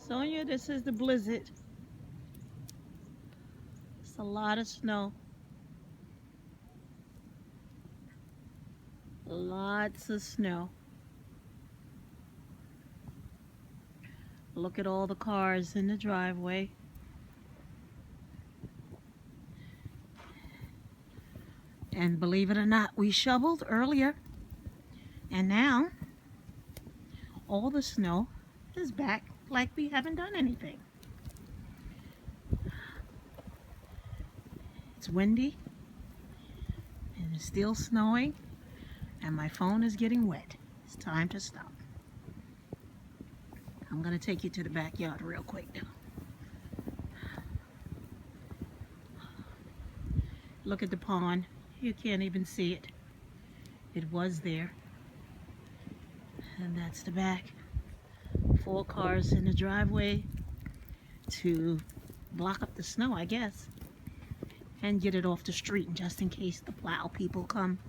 Sonia, this is the blizzard. It's a lot of snow. Lots of snow. Look at all the cars in the driveway. And believe it or not, we shoveled earlier. And now, all the snow is back like we haven't done anything. It's windy. And it's still snowing. And my phone is getting wet. It's time to stop. I'm going to take you to the backyard real quick now. Look at the pond. You can't even see it. It was there. And that's the back. 4 cars in the driveway to block up the snow, I guess. And get it off the street just in case the plow people come.